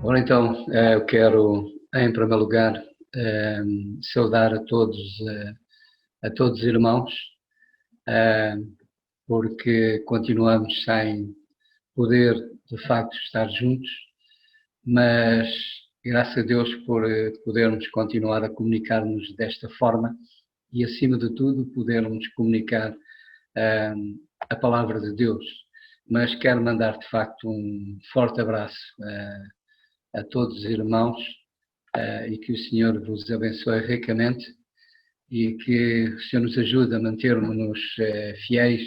Ora então, eu quero, em primeiro lugar, saudar a todos os irmãos, porque continuamos sem poder, de facto, estar juntos, mas graças a Deus por podermos continuar a comunicar-nos desta forma e, acima de tudo, podermos comunicar a palavra de Deus. Mas quero mandar, de facto, um forte abraço a todos os irmãos e que o Senhor vos abençoe ricamente e que o Senhor nos ajude a mantermos-nos fiéis,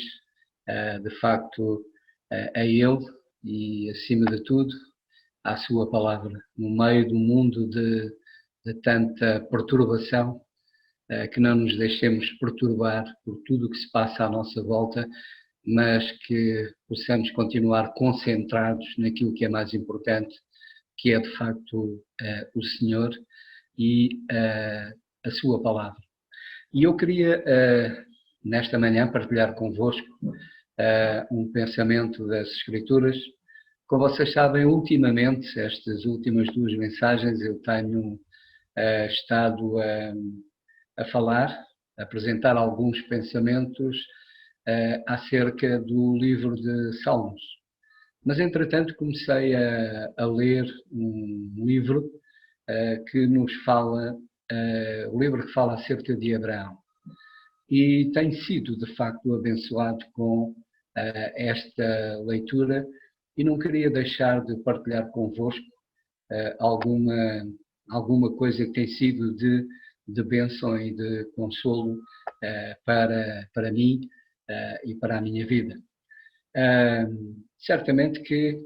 de facto, a Ele e, acima de tudo, à Sua palavra, no meio do mundo de tanta perturbação, que não nos deixemos perturbar por tudo o que se passa à nossa volta, mas que possamos continuar concentrados naquilo que é mais importante, que é de facto o Senhor e a Sua palavra. E eu queria, nesta manhã, partilhar convosco um pensamento das Escrituras. Como vocês sabem, ultimamente, estas últimas duas mensagens, eu tenho estado a falar, a apresentar alguns pensamentos acerca do livro de Salmos. Mas, entretanto, comecei a ler um livro que nos fala, o livro que fala acerca de Abraão. E tenho sido, de facto, abençoado com esta leitura e não queria deixar de partilhar convosco alguma coisa que tem sido de bênção e de consolo para mim e para a minha vida. Certamente que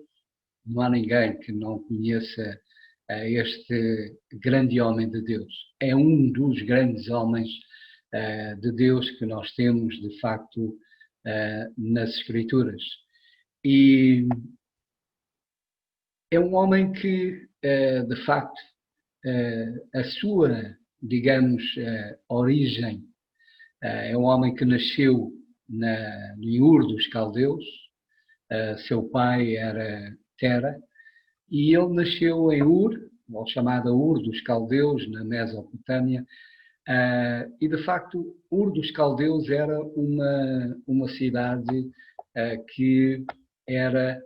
não há ninguém que não conheça este grande homem de Deus. É um dos grandes homens de Deus que nós temos, de facto, nas Escrituras. E é um homem que, de facto, a sua, digamos, origem, é um homem que nasceu em Ur dos Caldeus. Seu pai era Tera, e ele nasceu em Ur, ou chamada Ur dos Caldeus, na Mesopotâmia, e de facto Ur dos Caldeus era uma cidade que era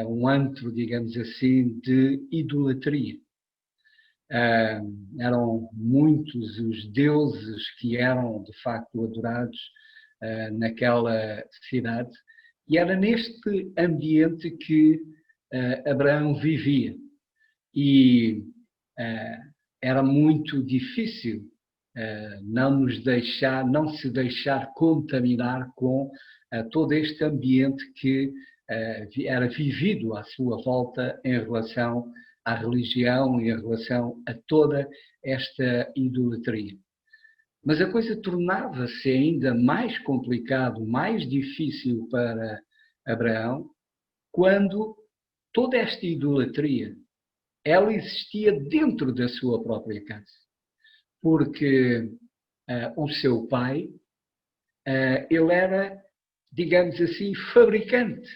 um antro, digamos assim, de idolatria. Eram muitos os deuses que eram de facto adorados naquela cidade, e era neste ambiente que Abraão vivia. E era muito difícil não se deixar contaminar com todo este ambiente que era vivido à sua volta em relação à religião e em relação a toda esta idolatria. Mas a coisa tornava-se ainda mais complicado, mais difícil para Abraão, quando toda esta idolatria, ela existia dentro da sua própria casa. Porque o seu pai, ele era, digamos assim, fabricante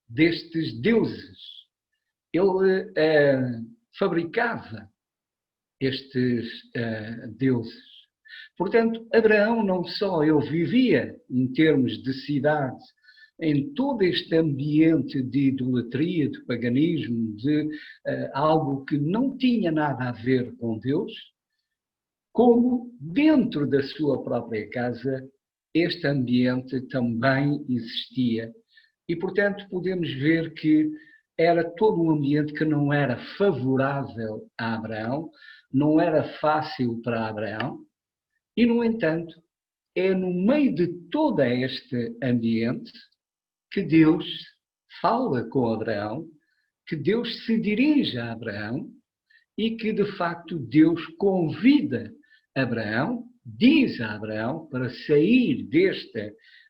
destes deuses. Ele fabricava estes deuses. Portanto, Abraão não só ele vivia, em termos de cidade, em todo este ambiente de idolatria, de paganismo, de algo que não tinha nada a ver com Deus, como dentro da sua própria casa, este ambiente também existia. E, portanto, podemos ver que era todo um ambiente que não era favorável a Abraão, não era fácil para Abraão, e, no entanto, é no meio de todo este ambiente que Deus fala com Abraão, que Deus se dirige a Abraão e que, de facto, Deus convida Abraão, diz a Abraão para sair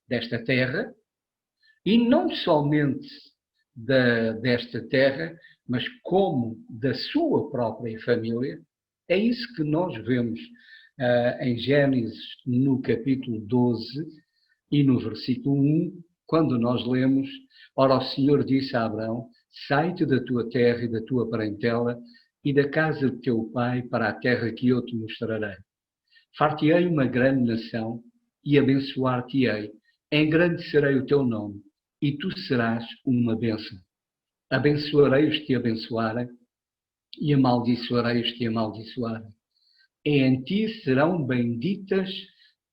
desta terra, e não somente desta terra, mas como da sua própria família. É isso que nós vemos em Gênesis, no capítulo 12 e no versículo 1, quando nós lemos: ora, o Senhor disse a Abraão: sai-te da tua terra e da tua parentela e da casa de teu pai para a terra que eu te mostrarei. Far-te-ei uma grande nação e abençoar-te-ei. Engrandecerei o teu nome e tu serás uma bênção. Abençoarei os que te abençoarem e amaldiçoarei os que te amaldiçoarem. E em ti serão benditas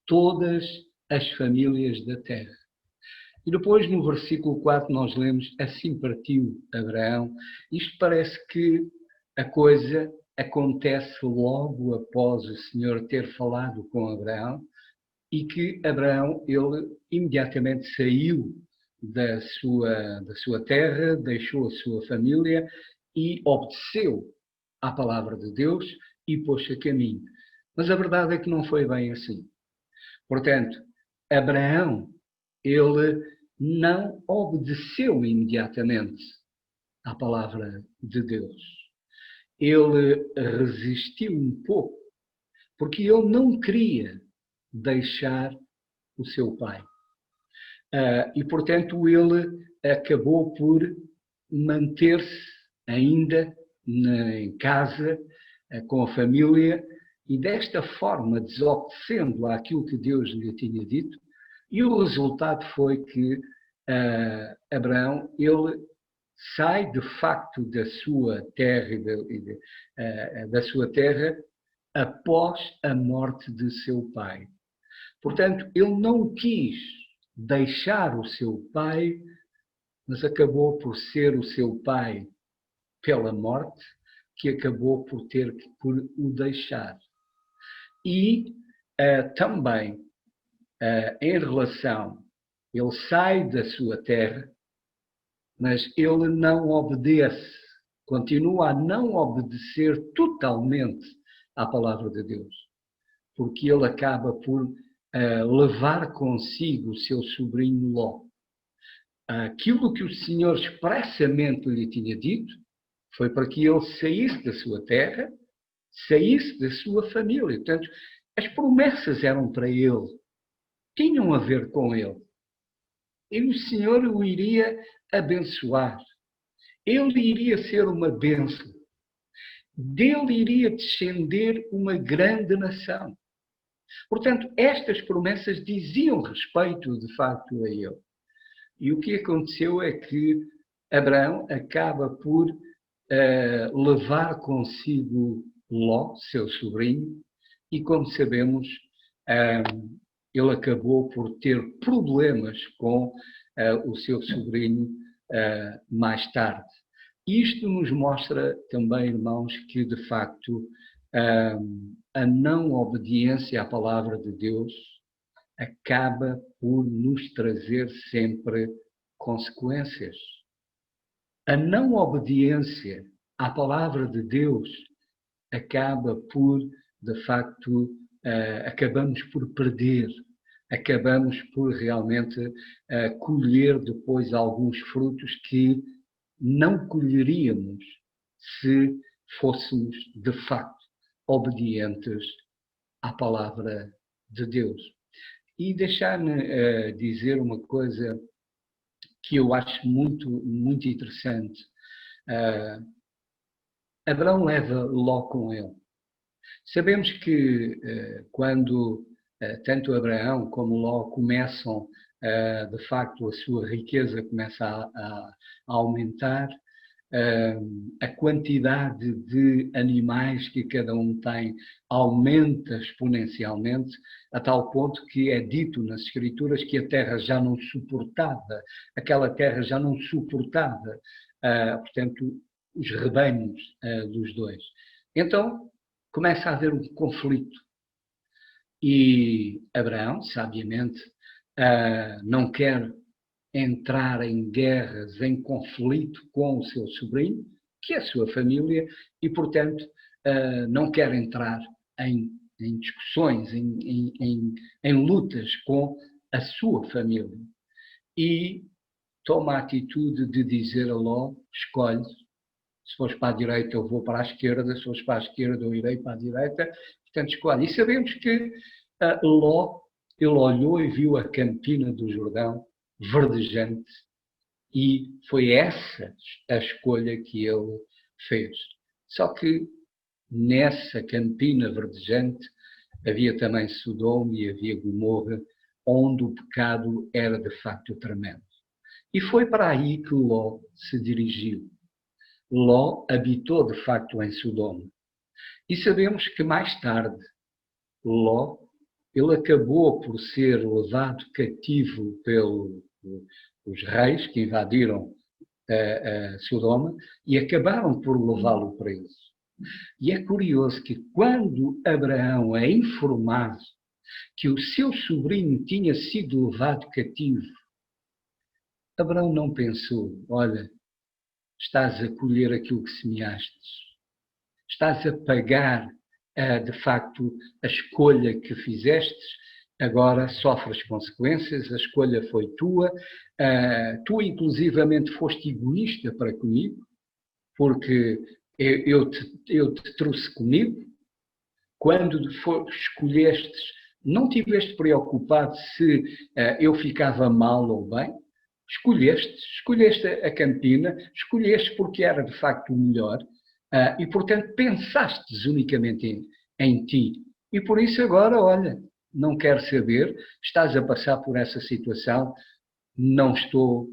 todas as famílias da terra. E depois, no versículo 4, nós lemos: assim partiu Abraão. Isto parece que a coisa acontece logo após o Senhor ter falado com Abraão e que Abraão, ele imediatamente saiu da sua terra, deixou a sua família e obedeceu à palavra de Deus e pôs-se a caminho. Mas a verdade é que não foi bem assim. Portanto, Abraão, ele não obedeceu imediatamente à palavra de Deus. Ele resistiu um pouco, porque ele não queria deixar o seu pai. E, portanto, ele acabou por manter-se ainda em casa, com a família, e desta forma, desobedecendo àquilo que Deus lhe tinha dito, e o resultado foi que Abraão, ele sai de facto da sua terra da sua terra após a morte de seu pai. Portanto, ele não quis deixar o seu pai, mas acabou por ser o seu pai pela morte, que acabou por por o deixar. E também, em relação, ele sai da sua terra, mas ele não obedece, continua a não obedecer totalmente à palavra de Deus, porque ele acaba por levar consigo o seu sobrinho Ló. Aquilo que o Senhor expressamente lhe tinha dito foi para que ele saísse da sua terra, saísse da sua família. Portanto, as promessas eram para ele, tinham a ver com ele. E o Senhor o iria abençoar. Ele iria ser uma bênção. Dele iria descender uma grande nação. Portanto, estas promessas diziam respeito, de facto, a ele. E o que aconteceu é que Abraão acaba por levar consigo Ló, seu sobrinho, e, como sabemos, ele acabou por ter problemas com o seu sobrinho mais tarde. Isto nos mostra também, irmãos, que, de facto, a não obediência à palavra de Deus acaba por nos trazer sempre consequências. A não obediência à palavra de Deus acaba por, de facto, acabamos por perder, acabamos por realmente colher depois alguns frutos que não colheríamos se fôssemos, de facto, obedientes à palavra de Deus. E deixar-me dizer uma coisa que eu acho muito, muito interessante. Abraão leva Ló com ele. Sabemos que quando tanto Abraão como Ló começam, de facto, a sua riqueza começa a aumentar, a quantidade de animais que cada um tem aumenta exponencialmente, a tal ponto que é dito nas Escrituras que a terra já não suportava, aquela terra já não suportava, portanto, os rebanhos dos dois. Então, começa a haver um conflito. E Abraão, sabiamente, não quer entrar em guerras, em conflito com o seu sobrinho, que é a sua família, e, portanto, não quer entrar em discussões, em lutas com a sua família. E toma a atitude de dizer a Ló: escolhe, se fores para a direita eu vou para a esquerda, se fores para a esquerda eu irei para a direita, portanto escolhe. E sabemos que Ló, ele olhou e viu a campina do Jordão verdejante E foi essa a escolha que ele fez. Só que nessa campina verdejante havia também Sodoma e havia Gomorra, onde o pecado era de facto tremendo. E foi para aí que Ló se dirigiu. Ló habitou de facto em Sodoma. E sabemos que mais tarde Ló, ele acabou por ser levado cativo pelos reis que invadiram Sodoma e acabaram por levá-lo preso. E é curioso que quando Abraão é informado que o seu sobrinho tinha sido levado cativo, Abraão não pensou, olha, estás a colher aquilo que semeastes, estás a pagar, de facto, a escolha que fizestes, agora sofres consequências, a escolha foi tua, tu inclusivamente foste egoísta para comigo, porque eu te trouxe comigo, quando escolhestes, não tiveste preocupado se eu ficava mal ou bem, escolheste a campina, escolheste porque era de facto o melhor, e portanto pensastes unicamente em ti. E por isso agora, olha, não quero saber, estás a passar por essa situação, não estou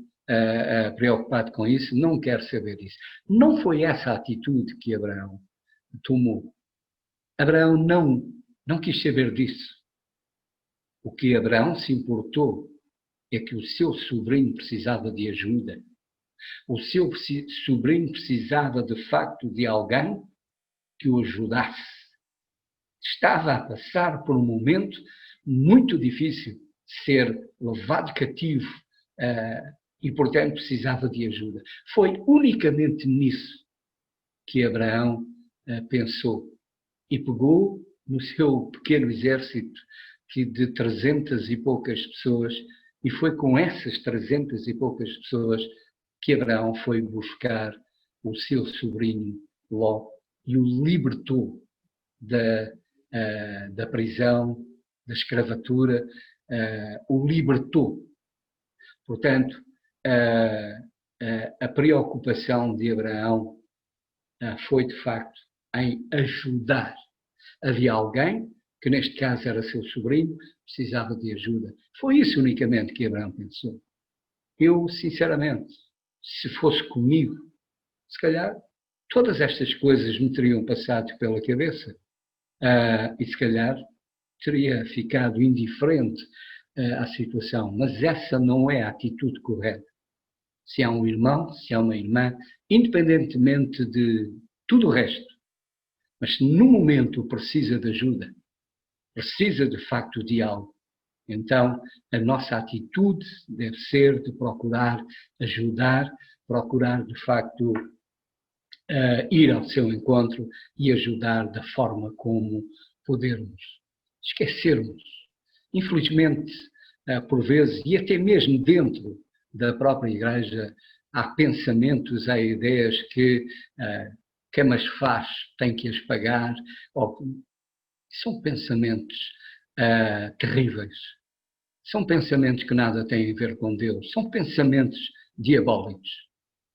preocupado com isso, não quero saber disso. Não foi essa a atitude que Abraão tomou. Abraão não quis saber disso. O que Abraão se importou é que o seu sobrinho precisava de ajuda. O seu sobrinho precisava de facto de alguém que o ajudasse. Estava a passar por um momento muito difícil, ser levado cativo e, portanto, precisava de ajuda. Foi unicamente nisso que Abraão pensou e pegou no seu pequeno exército de 300 e poucas pessoas e foi com essas 300 e poucas pessoas que Abraão foi buscar o seu sobrinho Ló e o libertou da prisão, da escravatura, o libertou. Portanto, a preocupação de Abraão foi, de facto, em ajudar. Havia alguém, que neste caso era seu sobrinho, precisava de ajuda. Foi isso unicamente que Abraão pensou. Eu, sinceramente, se fosse comigo, se calhar todas estas coisas me teriam passado pela cabeça e se calhar teria ficado indiferente à situação. Mas essa não é a atitude correta. Se há um irmão, se há uma irmã, independentemente de tudo o resto, mas se no momento precisa de ajuda, precisa de facto de algo, então a nossa atitude deve ser de procurar ajudar, procurar de facto ir ao seu encontro e ajudar da forma como podermos. Esquecermos. Infelizmente, por vezes, e até mesmo dentro da própria Igreja, há pensamentos, há ideias que quem as faz tem que as pagar, são pensamentos terríveis. São pensamentos que nada têm a ver com Deus, são pensamentos diabólicos.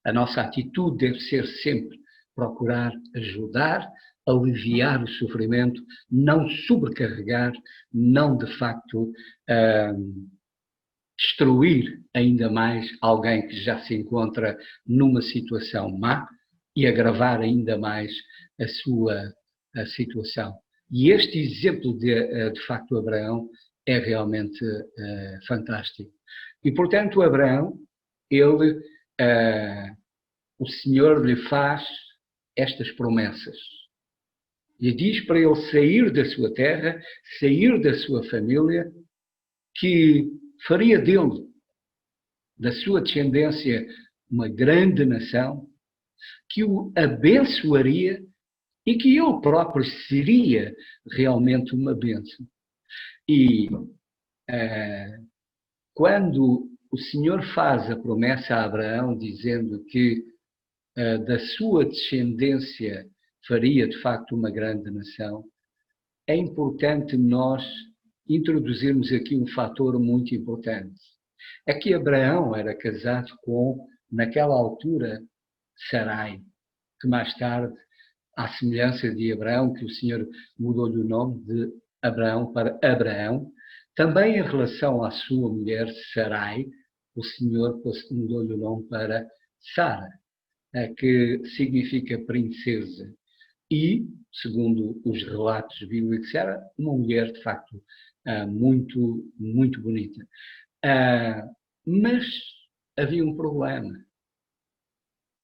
A nossa atitude deve ser sempre procurar ajudar, aliviar o sofrimento, não sobrecarregar, não de facto destruir ainda mais alguém que já se encontra numa situação má e agravar ainda mais a sua situação. E este exemplo de facto Abraão é realmente fantástico. E portanto Abraão, ele, o Senhor lhe faz estas promessas. E diz para ele sair da sua terra, sair da sua família, que faria dele, da sua descendência, uma grande nação, que o abençoaria e que ele próprio seria realmente uma bênção. E quando o Senhor faz a promessa a Abraão, dizendo que da sua descendência faria de facto uma grande nação, é importante nós introduzirmos aqui um fator muito importante. É que Abraão era casado com naquela altura, Sarai, que mais tarde, à semelhança de Abraão, que o Senhor mudou-lhe o nome de Abraão para Abraão, também em relação à sua mulher Sarai, o Senhor mudou-lhe o nome para Sara, que significa princesa. E, segundo os relatos bíblicos, era uma mulher, de facto, muito, muito bonita. Mas havia um problema.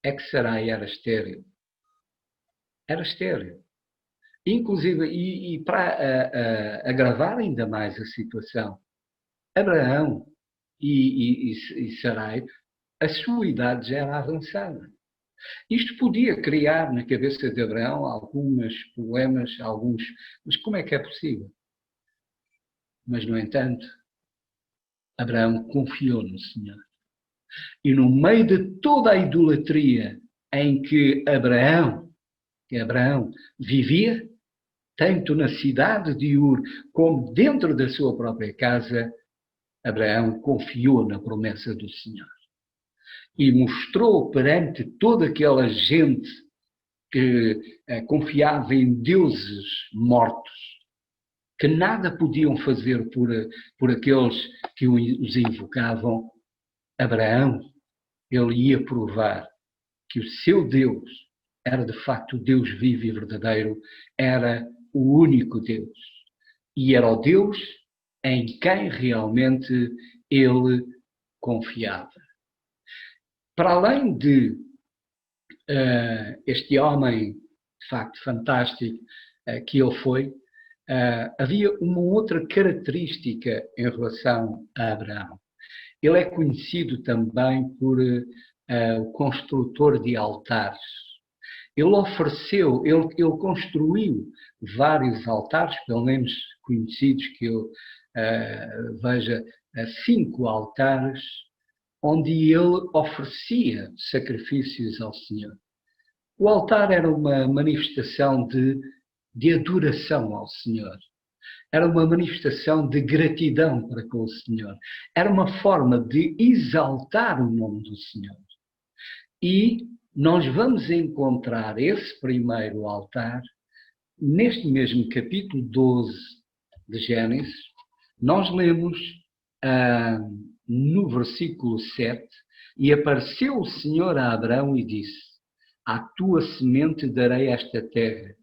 É que Sarai era estéril. Era estéril. Inclusive, e para agravar ainda mais a situação, Abraão e Sarai, a sua idade já era avançada. Isto podia criar na cabeça de Abraão alguns problemas, mas como é que é possível? Mas, no entanto, Abraão confiou no Senhor. E no meio de toda a idolatria em que Abraão vivia, tanto na cidade de Ur como dentro da sua própria casa, Abraão confiou na promessa do Senhor. E mostrou perante toda aquela gente que confiava em deuses mortos, que nada podiam fazer por aqueles que os invocavam. Abraão, ele ia provar que o seu Deus era de facto o Deus vivo e verdadeiro, era o único Deus. E era o Deus em quem realmente ele confiava. Para além de este homem, de facto, fantástico que ele foi, havia uma outra característica em relação a Abraão. Ele é conhecido também por o construtor de altares. Ele construiu vários altares, pelo menos conhecidos, que eu veja 5 altares, onde ele oferecia sacrifícios ao Senhor. O altar era uma manifestação de adoração ao Senhor. Era uma manifestação de gratidão para com o Senhor. Era uma forma de exaltar o nome do Senhor. E nós vamos encontrar esse primeiro altar neste mesmo capítulo 12 de Gênesis. Nós lemos no versículo 7, e apareceu o Senhor a Abraão e disse: à tua semente darei esta terra.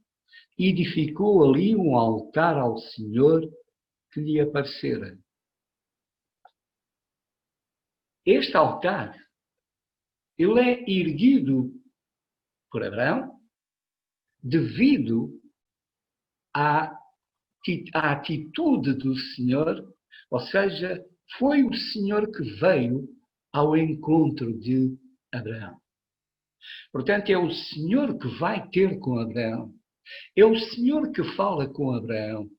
E edificou ali um altar ao Senhor que lhe aparecera. Este altar, ele é erguido por Abraão devido à atitude do Senhor, ou seja, foi o Senhor que veio ao encontro de Abraão. Portanto, é o Senhor que vai ter com Abraão. É o Senhor que fala com Abraão.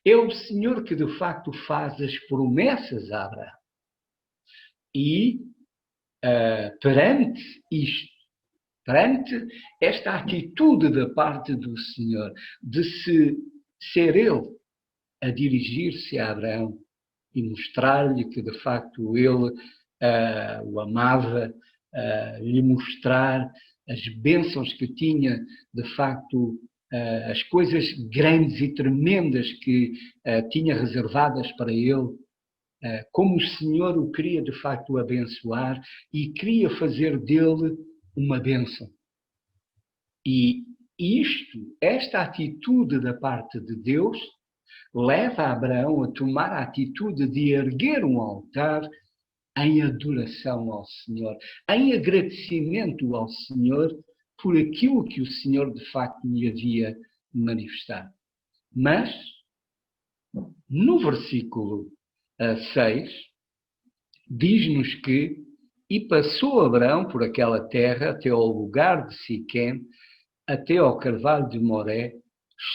É o Senhor que, de facto, faz as promessas a Abraão. E, perante isto, perante esta atitude da parte do Senhor, de ser Ele a dirigir-se a Abraão e mostrar-lhe que, de facto, ele o amava, lhe mostrar as bênçãos que tinha, de facto, as coisas grandes e tremendas que tinha reservadas para ele, como o Senhor o queria, de facto, abençoar e queria fazer dele uma bênção. E esta atitude da parte de Deus, leva Abraão a tomar a atitude de erguer um altar em adoração ao Senhor, em agradecimento ao Senhor por aquilo que o Senhor de facto lhe havia manifestado. Mas, no versículo 6, diz-nos que: e passou Abraão por aquela terra até ao lugar de Siquém, até ao carvalho de Moré,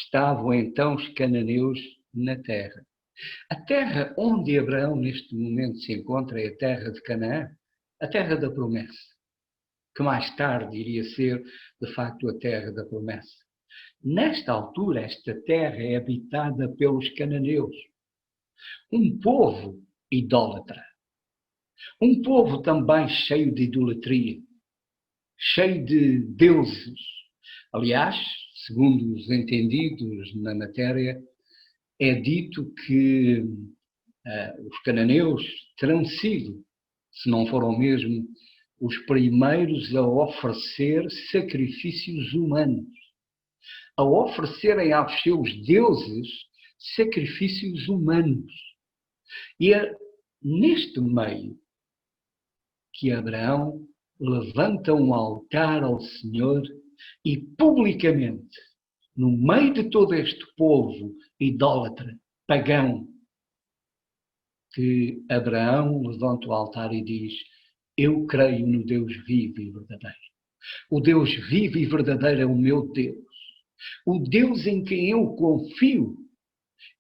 estavam então os cananeus na terra. A terra onde Abraão neste momento se encontra é a terra de Canaã, a terra da promessa, que mais tarde iria ser, de facto, a terra da promessa. Nesta altura, esta terra é habitada pelos cananeus, um povo idólatra. Um povo também cheio de idolatria, cheio de deuses. Aliás, segundo os entendidos na matéria, é dito que os cananeus terão sido, se não foram mesmo, os primeiros a oferecer sacrifícios humanos, a oferecerem aos seus deuses sacrifícios humanos. E é neste meio que Abraão levanta um altar ao Senhor e publicamente, no meio de todo este povo idólatra, pagão, que Abraão levanta o altar e diz: eu creio no Deus vivo e verdadeiro. O Deus vivo e verdadeiro é o meu Deus. O Deus em quem eu confio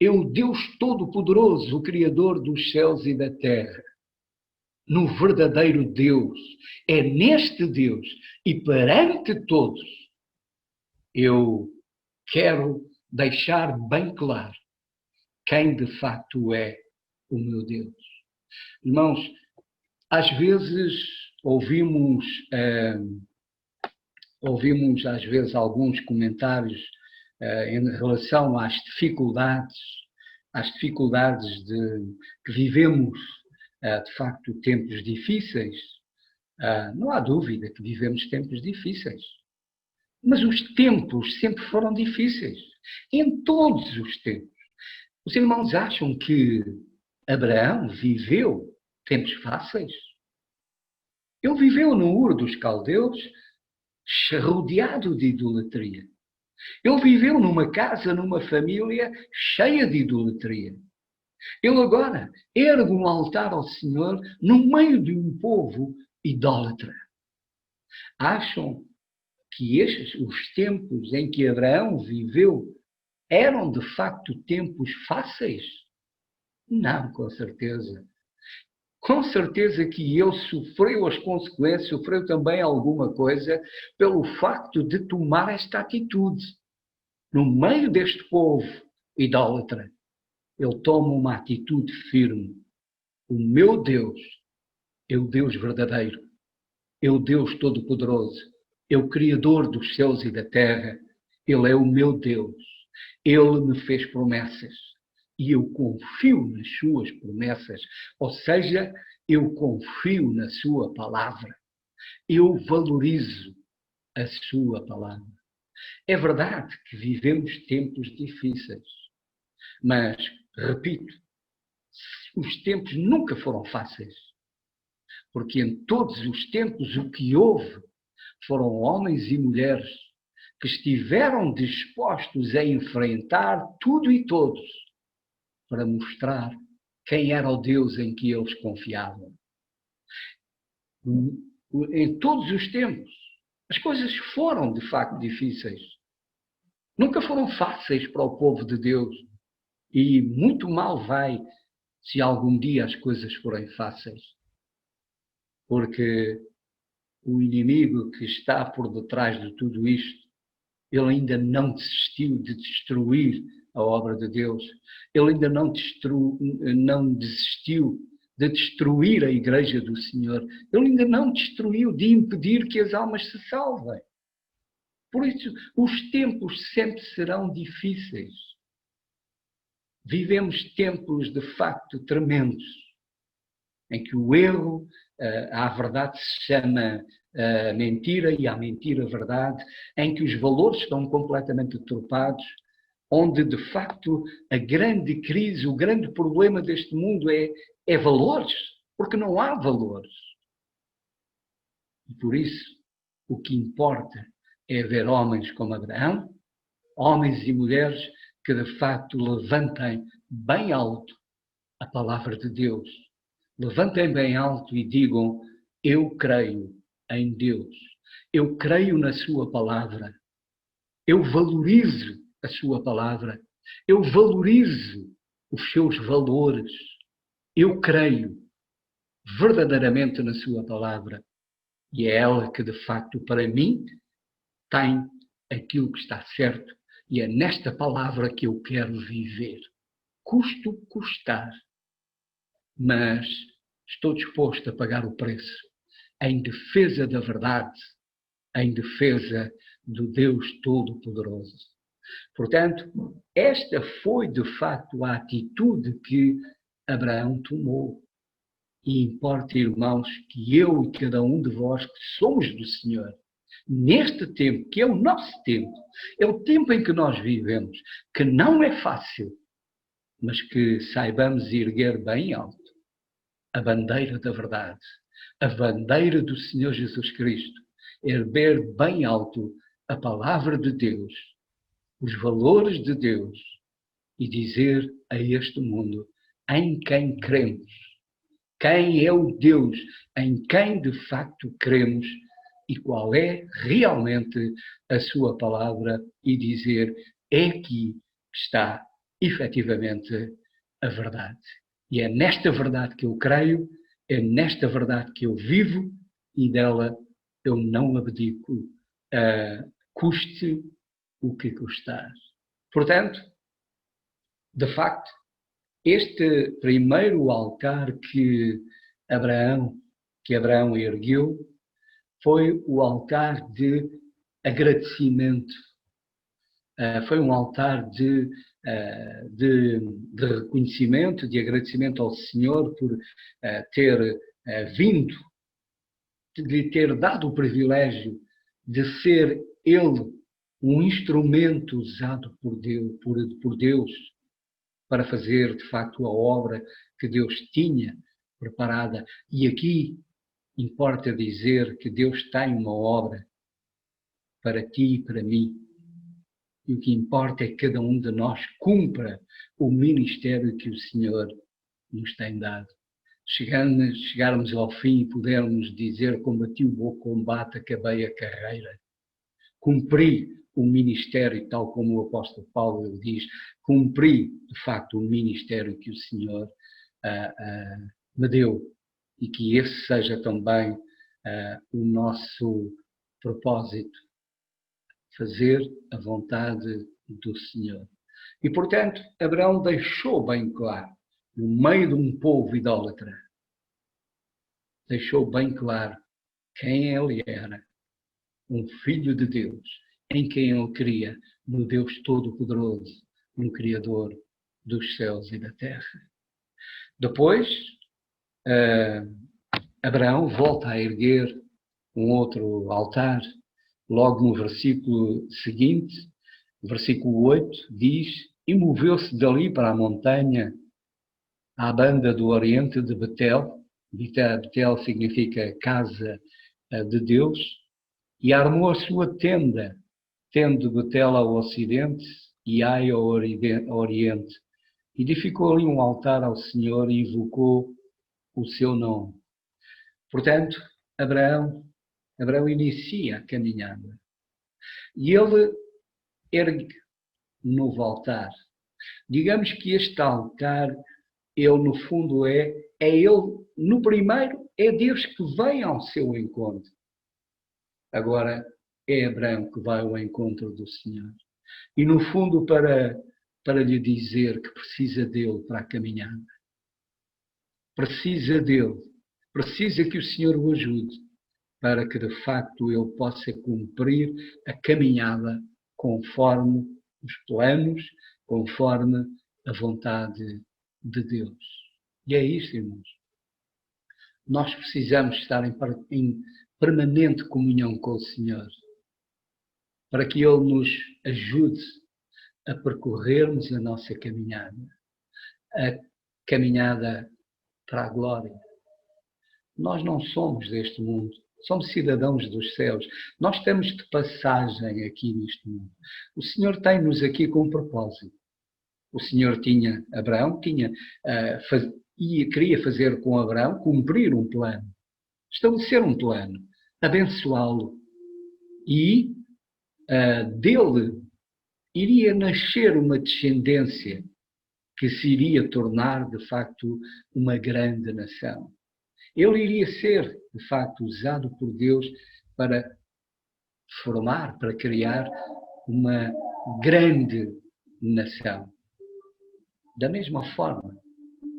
é o Deus Todo-Poderoso, o Criador dos céus e da terra. No verdadeiro Deus. É neste Deus e perante todos eu quero deixar bem claro quem de facto é o meu Deus. Irmãos, às vezes ouvimos às vezes alguns comentários em relação às dificuldades que vivemos, de facto, tempos difíceis. Não há dúvida que vivemos tempos difíceis. Mas os tempos sempre foram difíceis. Em todos os tempos. Os irmãos acham que Abraão viveu tempos fáceis? Ele viveu no Ur dos Caldeus, rodeado de idolatria. Ele viveu numa casa, numa família cheia de idolatria. Ele agora ergue um altar ao Senhor no meio de um povo idólatra. Acham que os tempos em que Abraão viveu eram de facto tempos fáceis? Não, com certeza. Com certeza que ele sofreu as consequências, sofreu também alguma coisa pelo facto de tomar esta atitude. No meio deste povo idólatra, ele toma uma atitude firme. O meu Deus é o Deus verdadeiro, é o Deus Todo-Poderoso, é o Criador dos céus e da terra. Ele é o meu Deus. Ele me fez promessas e eu confio nas suas promessas. Ou seja, eu confio na sua palavra. Eu valorizo a sua palavra. É verdade que vivemos tempos difíceis, mas, repito, os tempos nunca foram fáceis, porque em todos os tempos o que houve foram homens e mulheres que estiveram dispostos a enfrentar tudo e todos para mostrar quem era o Deus em que eles confiavam. Em todos os tempos, as coisas foram de facto difíceis. Nunca foram fáceis para o povo de Deus. E muito mal vai se algum dia as coisas forem fáceis. Porque o inimigo que está por detrás de tudo isto, ele ainda não desistiu de destruir a obra de Deus. Ele ainda não desistiu de destruir a igreja do Senhor. Ele ainda não destruiu de impedir que as almas se salvem. Por isso, os tempos sempre serão difíceis. Vivemos tempos de facto tremendos, em que o erro, à verdade se chama mentira e à mentira verdade, em que os valores estão completamente deturpados, onde de facto a grande crise, o grande problema deste mundo é valores, porque não há valores. E por isso, o que importa é ver homens como Abraão, homens e mulheres que de facto levantem bem alto a palavra de Deus. Levantem bem alto e digam: eu creio em Deus. Eu creio na sua palavra. Eu valorizo a sua palavra. Eu valorizo os seus valores. Eu creio verdadeiramente na sua palavra. E é ela que, de facto, para mim, tem aquilo que está certo. E é nesta palavra que eu quero viver. Custo custar. Mas estou disposto a pagar o preço em defesa da verdade, em defesa do Deus Todo-Poderoso. Portanto, esta foi de facto a atitude que Abraão tomou. E importa, irmãos, que eu e cada um de vós que somos do Senhor, neste tempo, que é o nosso tempo, é o tempo em que nós vivemos, que não é fácil, mas que saibamos erguer bem alto a bandeira da verdade, a bandeira do Senhor Jesus Cristo, erguer bem alto a palavra de Deus, os valores de Deus e dizer a este mundo em quem cremos, quem é o Deus em quem de facto cremos e qual é realmente a sua palavra e dizer é aqui que está efetivamente a verdade. E é nesta verdade que eu creio, é nesta verdade que eu vivo e dela eu não abdico, custe o que custar. Portanto, de facto, este primeiro altar que Abraão ergueu foi o altar de agradecimento. Foi um altar de reconhecimento, de agradecimento ao Senhor por ter vindo, de lhe ter dado o privilégio de ser Ele um instrumento usado por Deus para fazer, de facto, a obra que Deus tinha preparada. E aqui importa dizer que Deus tem uma obra para ti e para mim. E o que importa é que cada um de nós cumpra o ministério que o Senhor nos tem dado. Chegarmos ao fim e pudermos dizer: combati o bom combate, acabei a carreira. Cumpri o ministério, tal como o apóstolo Paulo diz, cumpri, de facto, o ministério que o Senhor me deu. E que esse seja também o nosso propósito, fazer a vontade do Senhor. E, portanto, Abraão deixou bem claro, no meio de um povo idólatra, deixou bem claro quem ele era, um filho de Deus, em quem ele cria, no Deus Todo-Poderoso, no Criador dos céus e da terra. Depois, Abraão volta a erguer um outro altar, logo no versículo seguinte, versículo 8, diz: e moveu-se dali para a montanha, à banda do oriente de Betel. Betel significa casa de Deus, e armou a sua tenda, tendo Betel ao ocidente e Ai ao oriente. Edificou ali um altar ao Senhor e invocou o seu nome. Portanto, Abraão inicia a caminhada. E ele ergue um novo altar. Digamos que este altar, ele no fundo é ele, no primeiro, é Deus que vem ao seu encontro. Agora é Abraão que vai ao encontro do Senhor. E no fundo para lhe dizer que precisa dele para a caminhada. Precisa dele. Precisa que o Senhor o ajude para que de facto ele possa cumprir a caminhada conforme os planos, conforme a vontade de Deus. E é isso, irmãos. Nós precisamos estar em permanente comunhão com o Senhor, para que Ele nos ajude a percorrermos a nossa caminhada, a caminhada para a glória. Nós não somos deste mundo, somos cidadãos dos céus. Nós estamos de passagem aqui neste mundo. O Senhor tem-nos aqui com um propósito. O Senhor Abraão queria fazer com Abraão, cumprir um plano, estabelecer um plano, abençoá-lo. E dele iria nascer uma descendência que se iria tornar, de facto, uma grande nação. Ele iria ser, de facto, usado por Deus para formar, para criar uma grande nação. Da mesma forma,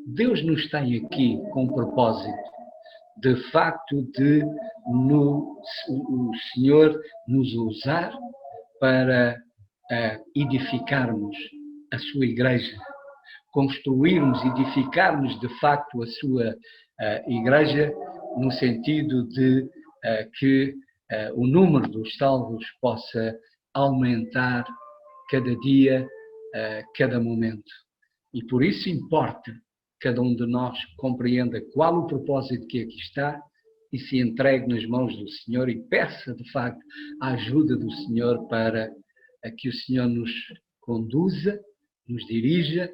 Deus nos tem aqui com o propósito, de facto, de o Senhor nos usar para edificarmos a sua igreja, construirmos, edificarmos de facto a sua igreja, no sentido de que o número dos salvos possa aumentar cada dia, cada momento. E por isso importa que cada um de nós compreenda qual o propósito que aqui está e se entregue nas mãos do Senhor e peça, de facto, a ajuda do Senhor para que o Senhor nos conduza, nos dirija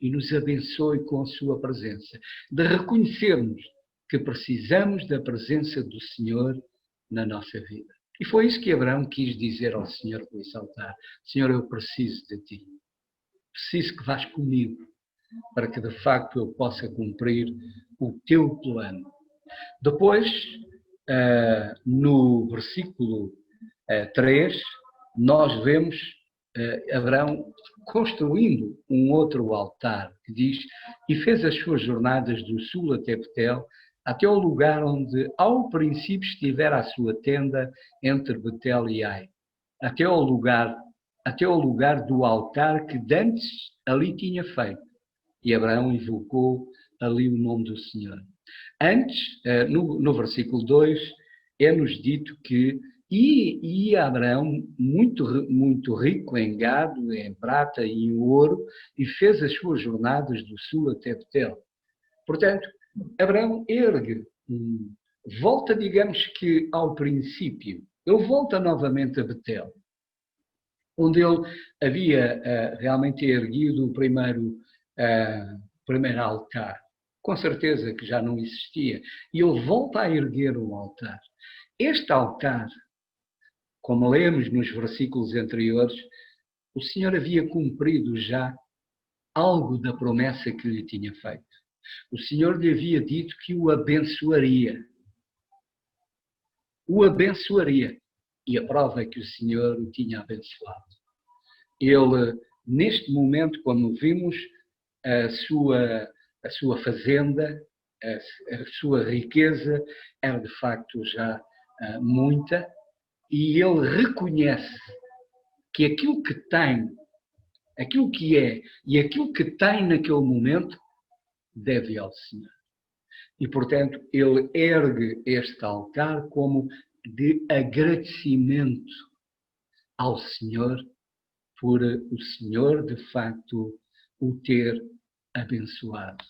e nos abençoe com a sua presença. De reconhecermos que precisamos da presença do Senhor na nossa vida. E foi isso que Abraão quis dizer ao Senhor com esse altar. Senhor, eu preciso de ti. Preciso que vás comigo para que de facto eu possa cumprir o teu plano. Depois, no versículo 3, nós vemos Abraão construindo um outro altar, que diz: e fez as suas jornadas do sul até Betel, até o lugar onde ao princípio estivera a sua tenda entre Betel e Ai, até o lugar do altar que dantes ali tinha feito. E Abraão invocou ali o nome do Senhor. Antes, no versículo 2, é-nos dito que ia Abraão muito rico em gado, em prata e em ouro, e fez as suas jornadas do sul até Betel. Portanto, Abraão volta, digamos que ao princípio, ele volta novamente a Betel, onde ele havia realmente erguido o primeiro altar. Com certeza que já não existia. E ele volta a erguer um altar. Este altar, como lemos nos versículos anteriores, o Senhor havia cumprido já algo da promessa que lhe tinha feito. O Senhor lhe havia dito que o abençoaria. O abençoaria. E a prova é que o Senhor o tinha abençoado. Ele, neste momento, como vimos, a sua fazenda, a sua riqueza era de facto já muita, e ele reconhece que aquilo que tem, aquilo que é e aquilo que tem naquele momento deve ao Senhor. E, portanto, ele ergue este altar como de agradecimento ao Senhor por o Senhor, de facto, o ter abençoado.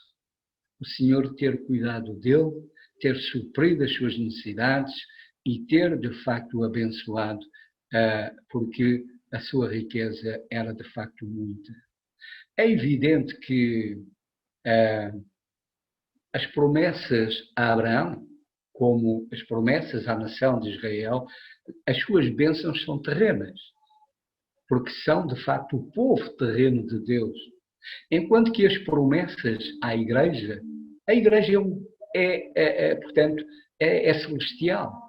O Senhor ter cuidado dele, ter suprido as suas necessidades e ter, de facto, abençoado, porque a sua riqueza era, de facto, muita. É evidente que as promessas a Abraão, como as promessas à nação de Israel, as suas bênçãos são terrenas, porque são, de facto, o povo terreno de Deus. Enquanto que as promessas à igreja, a igreja portanto, é celestial.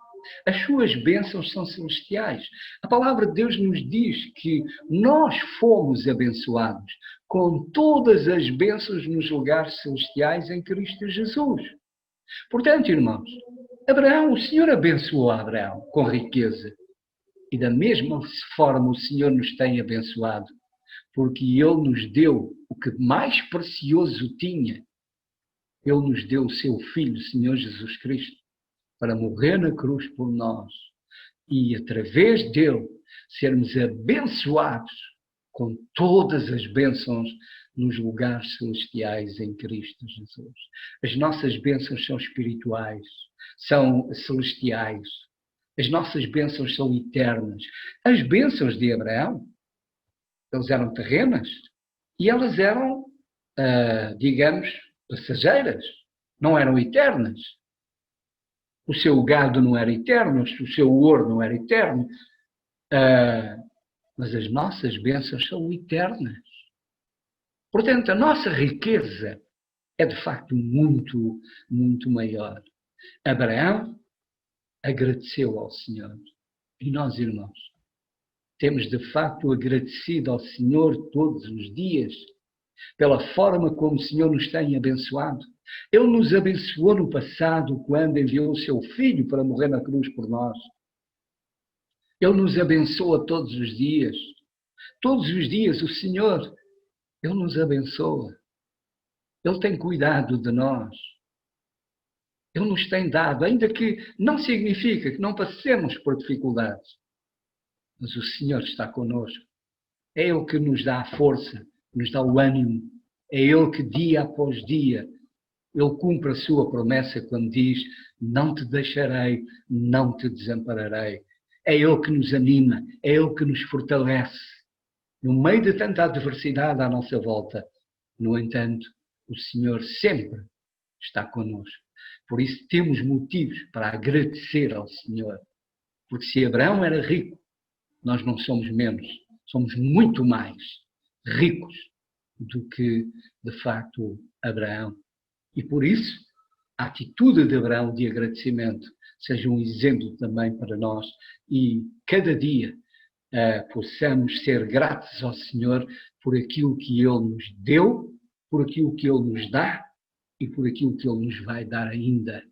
As suas bênçãos são celestiais. A palavra de Deus nos diz que nós fomos abençoados com todas as bênçãos nos lugares celestiais em Cristo Jesus. Portanto, irmãos, o Senhor abençoou Abraão com riqueza. E da mesma forma o Senhor nos tem abençoado, porque Ele nos deu o que mais precioso tinha. Ele nos deu o seu Filho, Senhor Jesus Cristo, para morrer na cruz por nós e, através dele, sermos abençoados com todas as bênçãos nos lugares celestiais em Cristo Jesus. As nossas bênçãos são espirituais, são celestiais. As nossas bênçãos são eternas. As bênçãos de Abraão, elas eram terrenas e elas eram, digamos, passageiras, não eram eternas. O seu gado não era eterno, o seu ouro não era eterno, mas as nossas bênçãos são eternas. Portanto, a nossa riqueza é de facto muito, muito maior. Abraão agradeceu ao Senhor. E nós, irmãos, temos de facto agradecido ao Senhor todos os dias pela forma como o Senhor nos tem abençoado. Ele nos abençoou no passado quando enviou o seu Filho para morrer na cruz por nós. Ele nos abençoa todos os dias. Todos os dias o Senhor, Ele nos abençoa. Ele tem cuidado de nós. Ele nos tem dado, ainda que não significa que não passemos por dificuldades. Mas o Senhor está connosco. É Ele que nos dá a força, nos dá o ânimo. É Ele que dia após dia, Ele cumpre a sua promessa quando diz: não te deixarei, não te desampararei. É Ele que nos anima, é Ele que nos fortalece. No meio de tanta adversidade à nossa volta, no entanto, o Senhor sempre está connosco. Por isso temos motivos para agradecer ao Senhor. Porque se Abraão era rico, nós não somos menos, somos muito mais ricos do que, de facto, Abraão. E por isso, a atitude de Abraão de agradecimento seja um exemplo também para nós e cada dia possamos ser gratos ao Senhor por aquilo que Ele nos deu, por aquilo que Ele nos dá e por aquilo que Ele nos vai dar ainda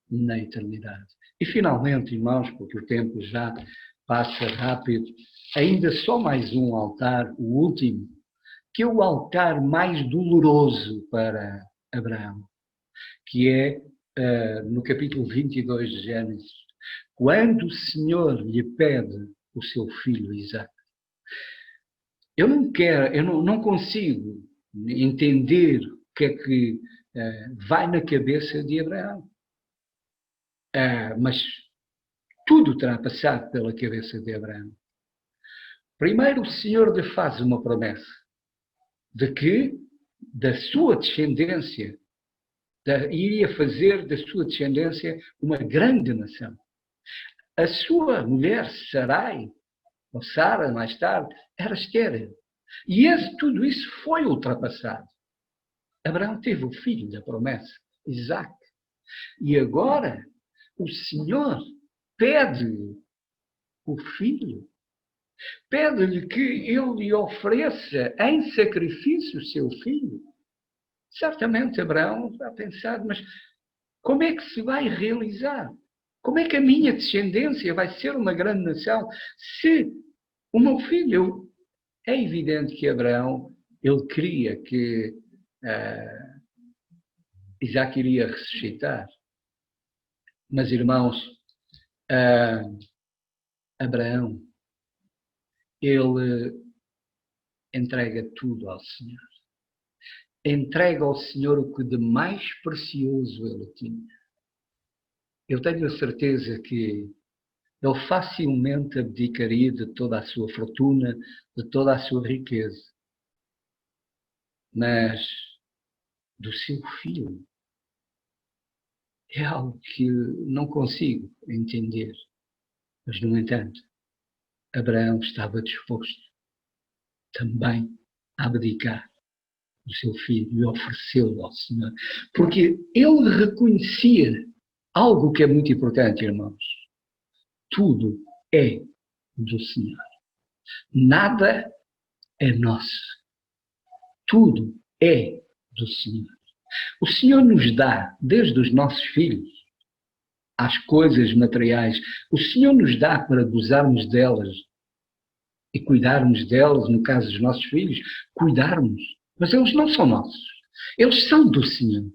na eternidade. E finalmente, irmãos, porque o tempo já passa rápido, ainda só mais um altar, o último, que é o altar mais doloroso para Abraão, que é no capítulo 22 de Gênesis, quando o Senhor lhe pede o seu filho Isaque. Eu não consigo entender o que é que vai na cabeça de Abraão. Mas tudo terá passado pela cabeça de Abraão. Primeiro, o Senhor lhe faz uma promessa de que da sua descendência, iria fazer da sua descendência uma grande nação. A sua mulher, Sarai, ou Sara, mais tarde, era estéril. E tudo isso foi ultrapassado. Abraão teve o filho da promessa, Isaque. E agora o Senhor pede-lhe o filho. Pede-lhe que ele lhe ofereça em sacrifício o seu filho. Certamente Abraão está a pensar, mas como é que se vai realizar? Como é que a minha descendência vai ser uma grande nação se o meu filho... É evidente que Abraão, ele queria que Isaque iria ressuscitar. Mas, irmãos, Abraão, ele entrega tudo ao Senhor. Entrega ao Senhor o que de mais precioso ele tinha. Eu tenho a certeza que ele facilmente abdicaria de toda a sua fortuna, de toda a sua riqueza. Mas do seu filho é algo que não consigo entender. Mas, no entanto, Abraão estava disposto também a abdicar do seu filho e oferecê-lo ao Senhor. Porque ele reconhecia algo que é muito importante, irmãos. Tudo é do Senhor. Nada é nosso. Tudo é do Senhor. O Senhor nos dá, desde os nossos filhos, às coisas materiais. O Senhor nos dá para gozarmos delas e cuidarmos delas, no caso dos nossos filhos, cuidarmos. Mas eles não são nossos. Eles são do Senhor.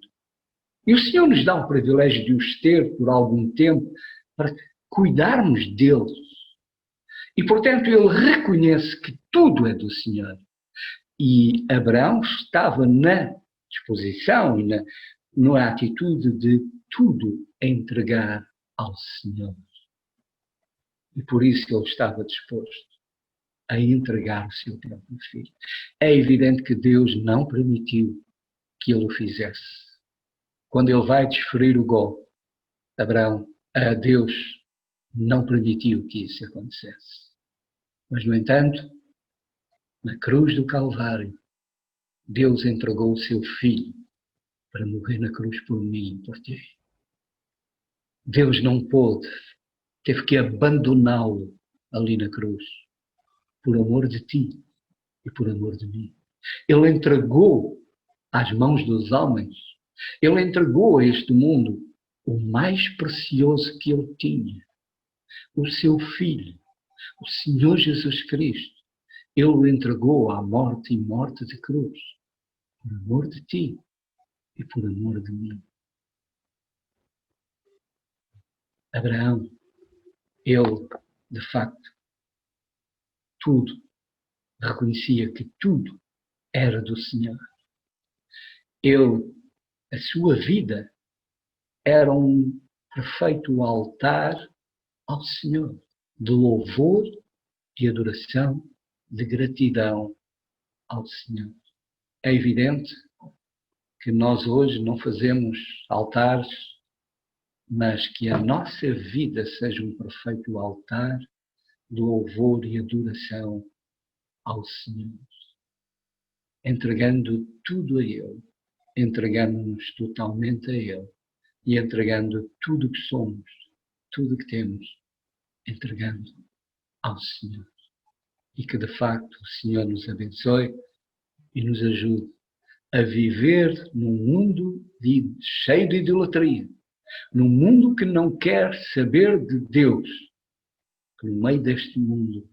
E o Senhor nos dá o privilégio de os ter por algum tempo para cuidarmos deles. E, portanto, ele reconhece que tudo é do Senhor. E Abraão estava na disposição e na atitude de tudo entregar ao Senhor. E por isso ele estava disposto a entregar o seu próprio filho. É evidente que Deus não permitiu que ele o fizesse. Quando ele vai desferir o golpe, Deus não permitiu que isso acontecesse. Mas, no entanto, na cruz do Calvário, Deus entregou o seu filho para morrer na cruz por mim e por ti. Deus não pôde, teve que abandoná-lo ali na cruz, por amor de ti e por amor de mim. Ele entregou às mãos dos homens, ele entregou a este mundo o mais precioso que ele tinha, o seu Filho, o Senhor Jesus Cristo. Ele o entregou à morte e morte de cruz, por amor de ti e por amor de mim. Abraão, ele, de facto, tudo, reconhecia que tudo era do Senhor. Ele, a sua vida, era um perfeito altar ao Senhor, de louvor, de adoração, de gratidão ao Senhor. É evidente que nós hoje não fazemos altares, mas que a nossa vida seja um perfeito altar de louvor e adoração ao Senhor, entregando tudo a Ele, entregando-nos totalmente a Ele e entregando tudo o que somos, tudo o que temos, entregando ao Senhor. E que, de facto, o Senhor nos abençoe e nos ajude a viver num mundo cheio de idolatria, num mundo que não quer saber de Deus, que no meio deste mundo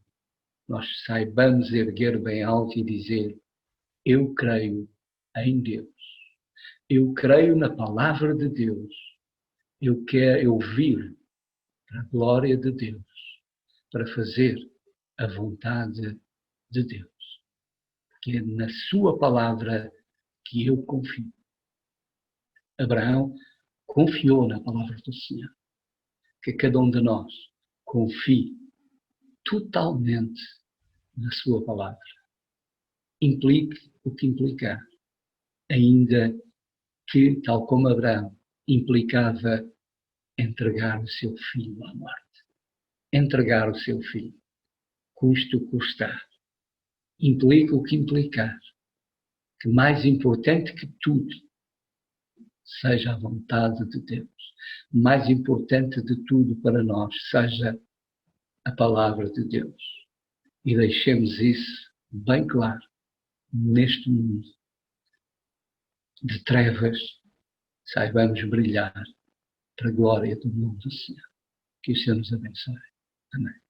nós saibamos erguer bem alto e dizer: eu creio em Deus, eu creio na palavra de Deus, eu vivo para a glória de Deus, para fazer a vontade de Deus, porque é na sua palavra que eu confio. Abraão confiou na palavra do Senhor. Que cada um de nós confie totalmente na sua palavra. Implique o que implicar, ainda que, tal como Abraão, implicava entregar o seu filho à morte. Entregar o seu filho, custe o que custar. Implica o que implicar, que mais importante que tudo seja a vontade de Deus. Mais importante de tudo para nós seja a palavra de Deus. E deixemos isso bem claro neste mundo de trevas, saibamos brilhar para a glória do nome do Senhor. Que o Senhor nos abençoe. Amém.